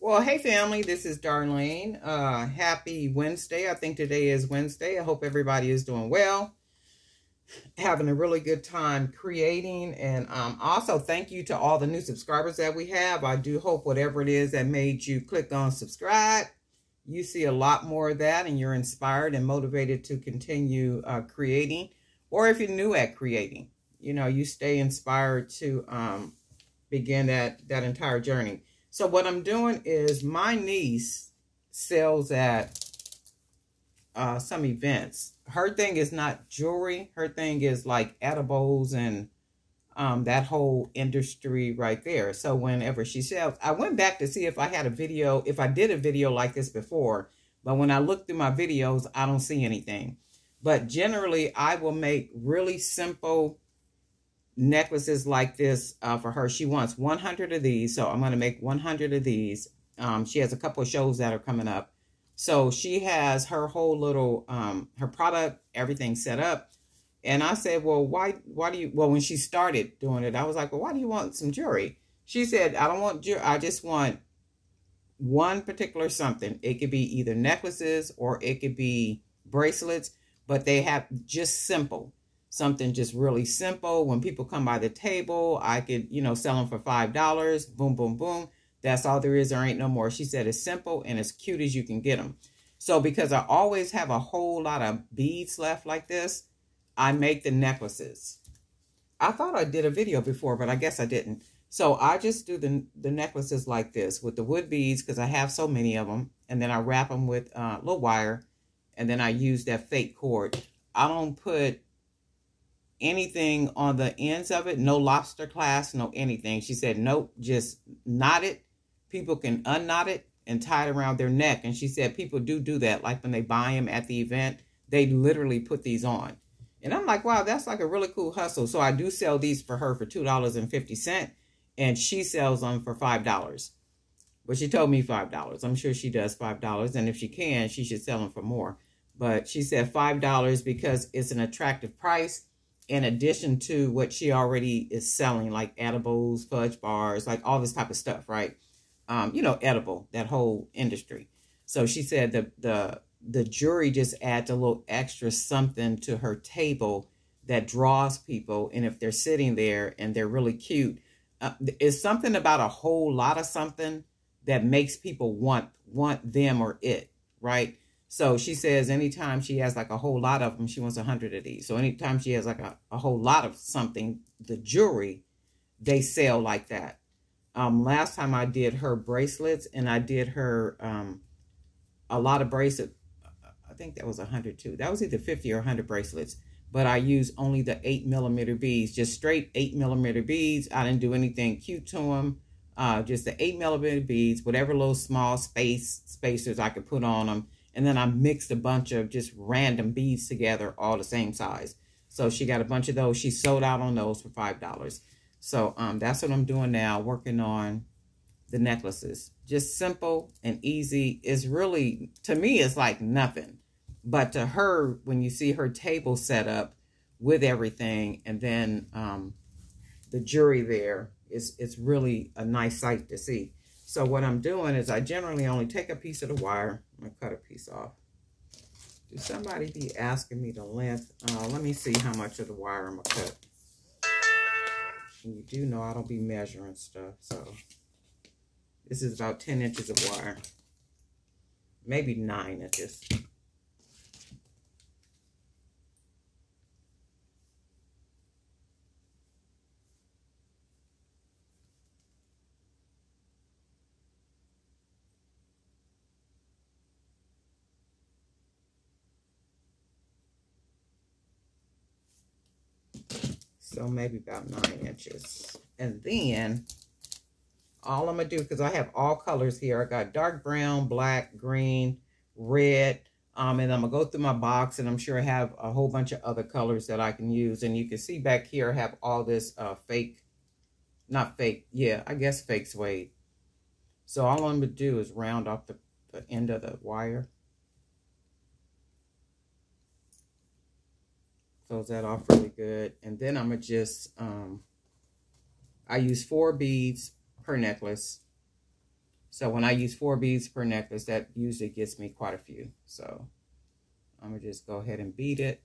Well, hey family, this is Darlene. Happy Wednesday. I think today is Wednesday. I hope everybody is doing well, having a really good time creating. And also thank you to all the new subscribers that we have. I do hope whatever it is that made you click on subscribe, you see a lot more of that and you're inspired and motivated to continue creating. Or if you're new at creating, you know, you stay inspired to begin that entire journey. So what I'm doing is my niece sells at some events. Her thing is not jewelry. Her thing is like edibles and that whole industry right there. So whenever she sells, I went back to see if I had a video, if I did a video like this before. But when I look through my videos, I don't see anything. But generally, I will make really simple necklaces like this for her. She wants 100 of these, so I'm going to make 100 of these. She has a couple of shows that are coming up, so she has her whole little her product, everything set up. And I said, well, why do you, well, when she started doing it, I was like, well, why do you want some jewelry? She said, I don't want jewelry, I just want one particular something. It could be either necklaces or it could be bracelets, but they have just simple. Something just really simple. When people come by the table, I could, you know, sell them for $5. Boom, boom, boom. That's all there is. There ain't no more. She said it's simple and as cute as you can get them. So because I always have a whole lot of beads left like this, I make the necklaces. I thought I did a video before, but I guess I didn't. So I just do the necklaces like this with the wood beads because I have so many of them. And then I wrap them with a little wire. And then I use that fake cord. I don't put anything on the ends of it, no lobster clasp, no anything. She said, nope, just knot it. People can unknot it and tie it around their neck. And she said people do that. Like when they buy them at the event, they literally put these on. And I'm like, wow, that's like a really cool hustle. So I do sell these for her for $2.50 and she sells them for $5. But she told me $5. I'm sure she does $5. And if she can, she should sell them for more. But she said $5 because it's an attractive price, in addition to what she already is selling, like edibles, fudge bars, like all this type of stuff, right? You know, edible, that whole industry. So she said the jewelry just adds a little extra something to her table that draws people. And if they're sitting there and they're really cute, it's something about a whole lot of something that makes people want them or it, right? So she says anytime she has like a whole lot of them, she wants 100 of these. So anytime she has like a whole lot of something, the jewelry, they sell like that. Last time I did her bracelets and I did her a lot of bracelets. I think that was 100 too. That was either 50 or 100 bracelets. But I used only the 8mm beads, just straight 8mm beads. I didn't do anything cute to them. Just the 8mm beads, whatever little small spacers I could put on them. And then I mixed a bunch of just random beads together, all the same size. So she got a bunch of those. She sold out on those for $5. So that's what I'm doing now, working on the necklaces. Just simple and easy. It's really, to me, it's like nothing. But to her, when you see her table set up with everything, and then the jewelry there, it's really a nice sight to see. So what I'm doing is I generally only take a piece of the wire. I'm going to cut a piece off. Do somebody be asking me the length? Let me see how much of the wire I'm going to cut. And you do know I don't be measuring stuff. So this is about 10 inches of wire. Maybe 9 inches. So maybe about 9 inches. And then all I'm going to do, because I have all colors here. I got dark brown, black, green, red. And I'm going to go through my box, and I'm sure I have a whole bunch of other colors that I can use. And you can see back here, I have all this fake, not fake, yeah, I guess fake suede. So all I'm going to do is round off the end of the wire. Close that off really good. And then I'm going to just, I use 4 beads per necklace. So when I use 4 beads per necklace, that usually gets me quite a few. So I'm going to just go ahead and bead it.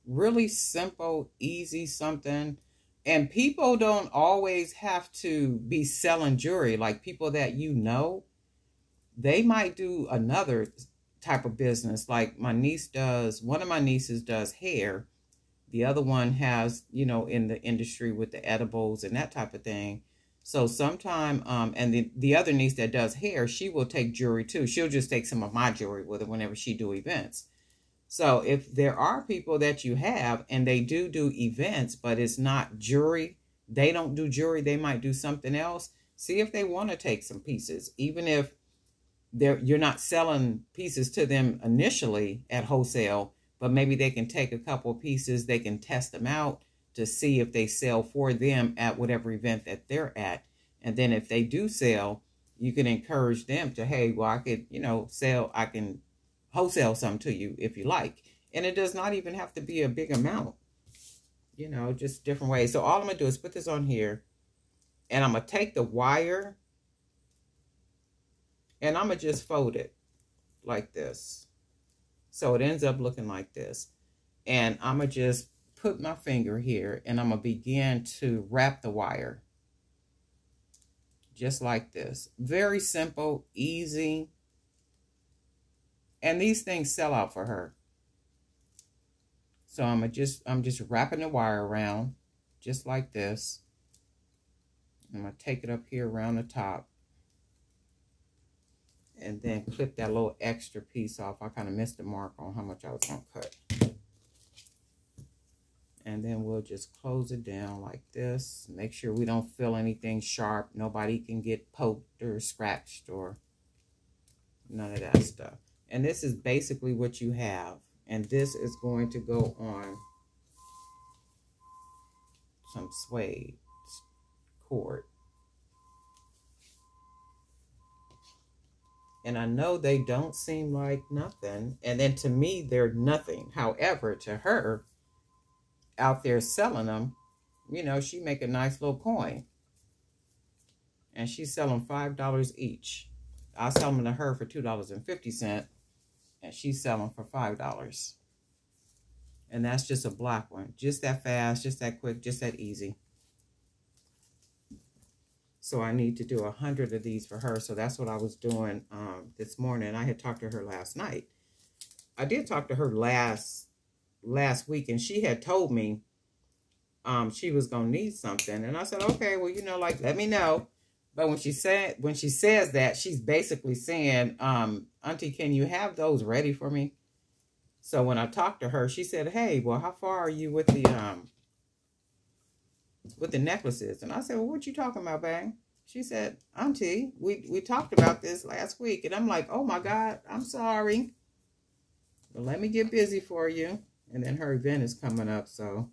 Really simple, easy something. And people don't always have to be selling jewelry. Like people that you know, they might do another type of business. Like my niece does, one of my nieces does hair. The other one has, you know, in the industry with the edibles and that type of thing. So sometime, and the other niece that does hair, she will take jewelry too. She'll just take some of my jewelry with her whenever she do events. So if there are people that you have and they do events, but it's not jewelry, they don't do jewelry, they might do something else. See if they want to take some pieces, even if you're not selling pieces to them initially at wholesale, but maybe they can take a couple of pieces, they can test them out to see if they sell for them at whatever event that they're at. And then if they do sell, you can encourage them to, hey, well, I could, you know, I can wholesale some to you if you like. And it does not even have to be a big amount, you know, just different ways. So all I'm going to do is put this on here, and I'm going to take the wire and I'm going to just fold it like this. So it ends up looking like this. And I'm going to just put my finger here and I'm going to begin to wrap the wire. Just like this. Very simple, easy. And these things sell out for her. So I'm just wrapping the wire around just like this. I'm going to take it up here around the top. And then clip that little extra piece off. I kind of missed the mark on how much I was going to cut. And then we'll just close it down like this. Make sure we don't feel anything sharp. Nobody can get poked or scratched or none of that stuff. And this is basically what you have. And this is going to go on some suede cord. And I know they don't seem like nothing. And then to me, they're nothing. However, to her, out there selling them, you know, she make a nice little coin. And she's selling $5 each. I sell them to her for $2.50. And she's selling for $5. And that's just a black one. Just that fast, just that quick, just that easy. So I need to do 100 of these for her. So that's what I was doing this morning. I had talked to her last night. I did talk to her last week, and she had told me she was going to need something. And I said, okay, well, you know, like, let me know. But when she says that, she's basically saying, Auntie, can you have those ready for me? So when I talked to her, she said, hey, well, how far are you with the necklaces? And I said, well, what you talking about, bang? She said, Auntie, we talked about this last week. And I'm like, oh my God, I'm sorry. But let me get busy for you. And then her event is coming up, so.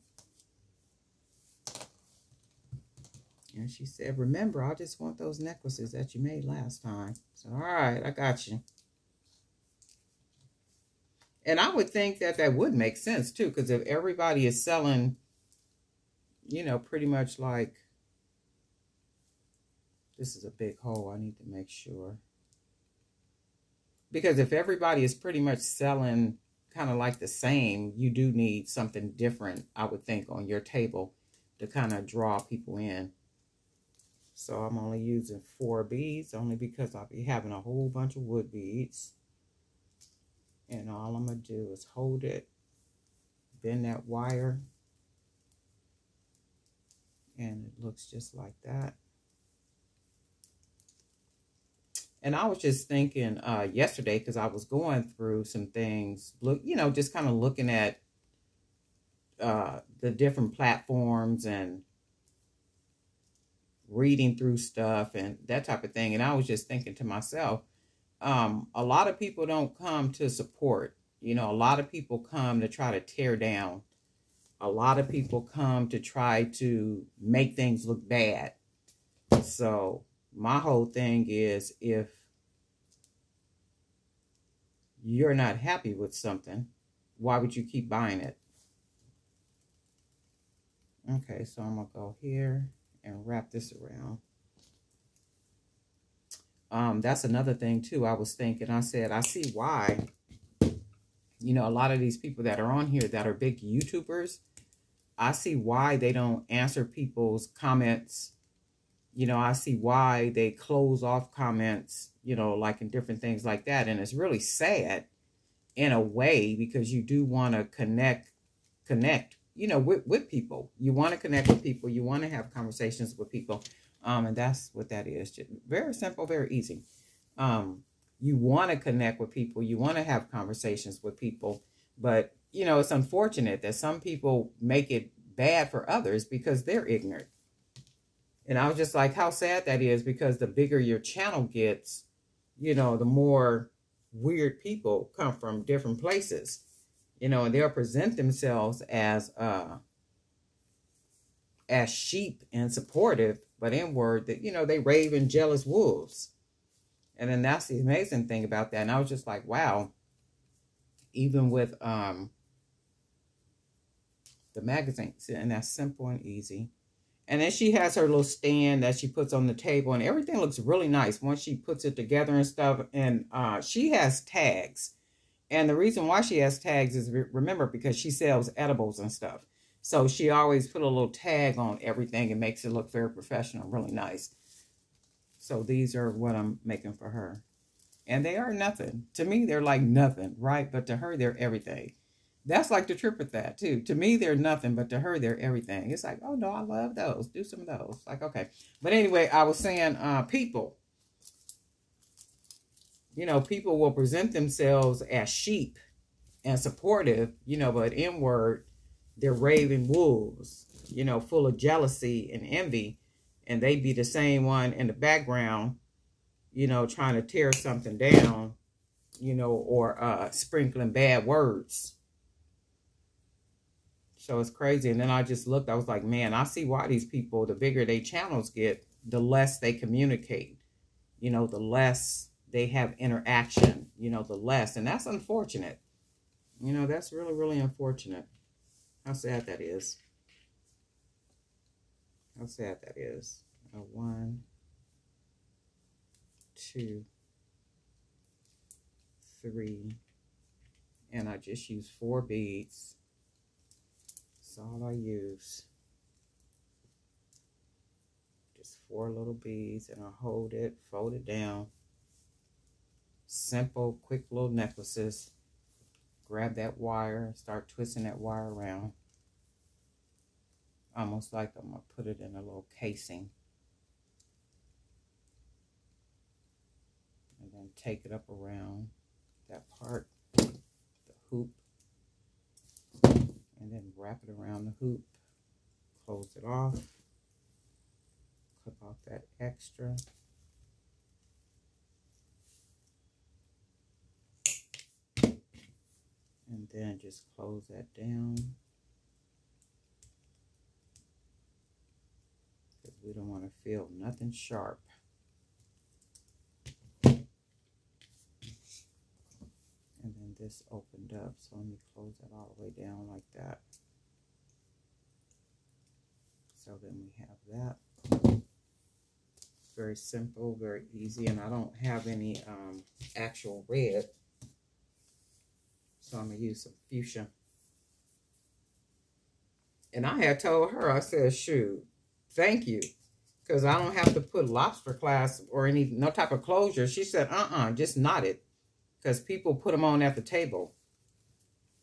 And she said, remember, I just want those necklaces that you made last time. So, all right, I got you. And I would think that that would make sense, too, because if everybody is selling, you know, pretty much like, this is a big hole, I need to make sure. Because if everybody is pretty much selling kind of like the same, you do need something different, I would think, on your table to kind of draw people in. So I'm only using 4 beads, only because I'll be having a whole bunch of wood beads. And all I'm going to do is hold it, bend that wire, and it looks just like that. And I was just thinking yesterday, because I was going through some things, you know, just kind of looking at the different platforms and reading through stuff and that type of thing. And I was just thinking to myself, a lot of people don't come to support. You know, a lot of people come to try to tear down. A lot of people come to try to make things look bad. So my whole thing is, if you're not happy with something, why would you keep buying it? Okay, so I'm going to go here and wrap this around. That's another thing too. I was thinking, I said, I see why, you know, a lot of these people that are on here that are big YouTubers, I see why they don't answer people's comments. You know, I see why they close off comments, you know, like in different things like that. And it's really sad in a way, because you do want to connect, you know, with people. You want to connect with people. You want to have conversations with people. And that's what that is. Just very simple, very easy. You want to connect with people. You want to have conversations with people. But, you know, it's unfortunate that some people make it bad for others because they're ignorant. And I was just like, how sad that is, because the bigger your channel gets, you know, the more weird people come from different places, you know, and they'll present themselves as sheep and supportive, but inward that, you know, they rave and jealous wolves. And then that's the amazing thing about that. And I was just like, wow, even with the magazine, and that's simple and easy. And then she has her little stand that she puts on the table, and everything looks really nice once she puts it together and stuff. And she has tags. And the reason why she has tags is, remember, because she sells edibles and stuff. So she always put a little tag on everything and makes it look very professional, really nice. So these are what I'm making for her. And they are nothing. To me, they're like nothing, right? But to her, they're everything. That's like the trip with that, too. To me, they're nothing, but to her, they're everything. It's like, oh, no, I love those. Do some of those. Like, okay. But anyway, I was saying people. You know, people will present themselves as sheep and supportive, you know, but inward, they're raving wolves, you know, full of jealousy and envy. And they be the same one in the background, you know, trying to tear something down, you know, or sprinkling bad words. So it's crazy. And then I just looked, I was like, man, I see why these people, the bigger their channels get, the less they communicate, you know, the less they have interaction, you know, the less. And that's unfortunate. You know, that's really, really unfortunate. How sad that is. How sad that is. 1, 2, 3. And I just used 4 beads. That's all I use. Just 4 little beads, and I hold it, fold it down. Simple, quick little necklaces. Grab that wire, start twisting that wire around. Almost like I'm going to put it in a little casing. And then take it up around that part, the hoop. And then wrap it around the hoop. Close it off. Clip off that extra. And then just close that down. Because we don't want to feel nothing sharp. And then this opened up. So let me close that all the way down like that. So then we have that. Very simple, very easy. And I don't have any actual red. So I'm going to use some fuchsia. And I had told her, I said, shoot, thank you. Because I don't have to put lobster clasp or no type of closure. She said, just knot it. Because people put them on at the table.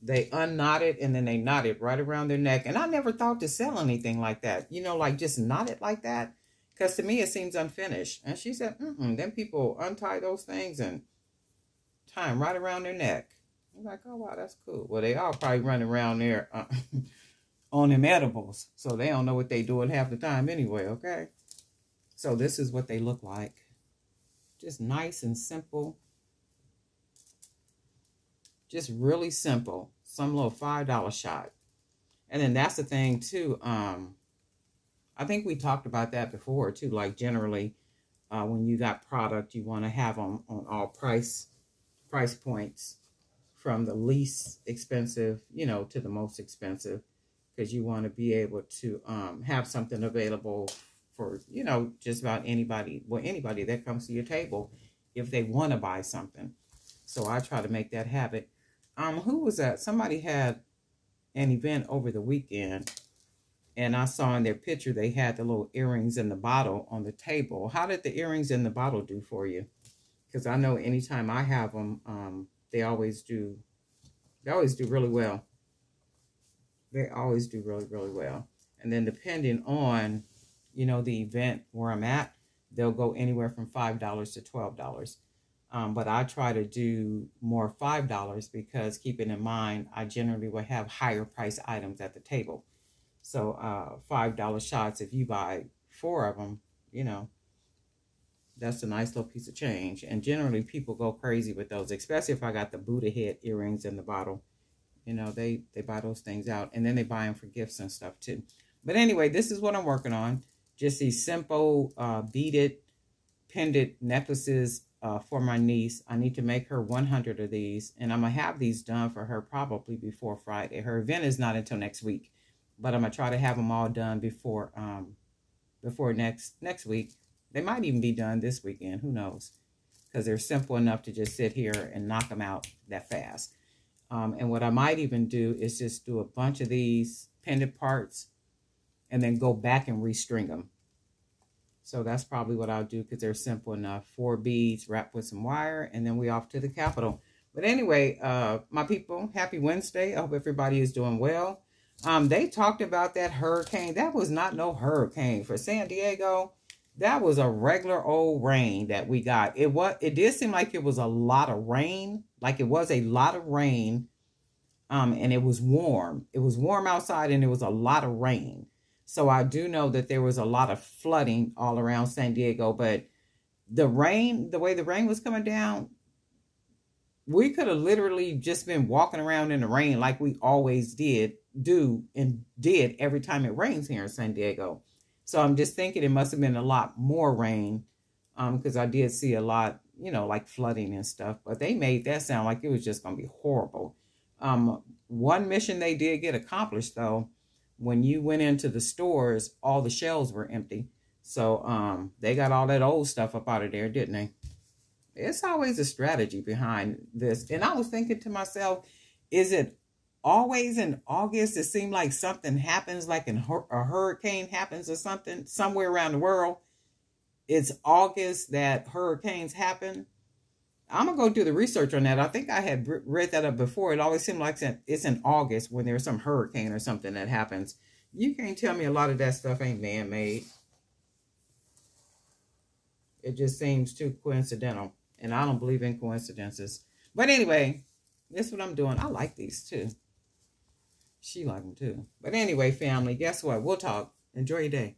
They unknot it and then they knot it right around their neck. And I never thought to sell anything like that. You know, like just knot it like that. Because to me, it seems unfinished. And she said, then people untie those things and tie them right around their neck. I'm like, oh, wow, that's cool. Well, they all probably running around there on them edibles. So they don't know what they doing half the time anyway, okay? So this is what they look like. Just nice and simple. Just really simple. Some little $5 shot. And then that's the thing, too. I think we talked about that before, too. Like, generally, when you got product, you want to have on all price points. From the least expensive, you know, to the most expensive, because you want to be able to have something available for, you know, just about anybody, well, anybody that comes to your table if they want to buy something. So I try to make that habit. Who was that? Somebody had an event over the weekend, and I saw in their picture they had the little earrings in the bottle on the table. How did the earrings in the bottle do for you? Because I know anytime I have them, they always do really well. They always do really, really well. And then depending on, you know, the event where I'm at, they'll go anywhere from $5 to $12. But I try to do more $5 because, keeping in mind, I generally will have higher price items at the table. So $5 shots, if you buy 4 of them, you know, that's a nice little piece of change. And generally people go crazy with those, especially if I got the Buddha head earrings in the bottle. You know, they buy those things out, and then they buy them for gifts and stuff too. But anyway, this is what I'm working on. Just these simple beaded pendant necklaces for my niece. I need to make her 100 of these, and I'm going to have these done for her probably before Friday. Her event is not until next week, but I'm going to try to have them all done before next week. They might even be done this weekend. Who knows? Because they're simple enough to just sit here and knock them out that fast. And what I might even do is just do a bunch of these pendant parts and then go back and restring them. So that's probably what I'll do, because they're simple enough. 4 beads wrapped with some wire, and then we off to the Capitol. But anyway, my people, happy Wednesday. I hope everybody is doing well. They talked about that hurricane. That was not no hurricane for San Diego. That was a regular old rain that we got. It did seem like it was a lot of rain. Like it was a lot of rain. And it was warm. It was warm outside, and it was a lot of rain. So I do know that there was a lot of flooding all around San Diego. But the rain, the way the rain was coming down, we could have literally just been walking around in the rain like we always did every time it rains here in San Diego. So I'm just thinking it must have been a lot more rain, because I did see a lot, you know, like flooding and stuff. But they made that sound like it was just going to be horrible. One mission they did get accomplished, though. When you went into the stores, all the shelves were empty. So they got all that old stuff up out of there, didn't they? It's always a strategy behind this. And I was thinking to myself, is it always in August? It seemed like something happens, like a hurricane happens or something somewhere around the world. It's August that hurricanes happen. I'm going to go do the research on that. I think I had read that up before. It always seemed like it's in August when there's some hurricane or something that happens. You can't tell me a lot of that stuff ain't man-made. It just seems too coincidental. And I don't believe in coincidences. But anyway, that's what I'm doing. I like these too. She like them too. But anyway, family, guess what? We'll talk. Enjoy your day.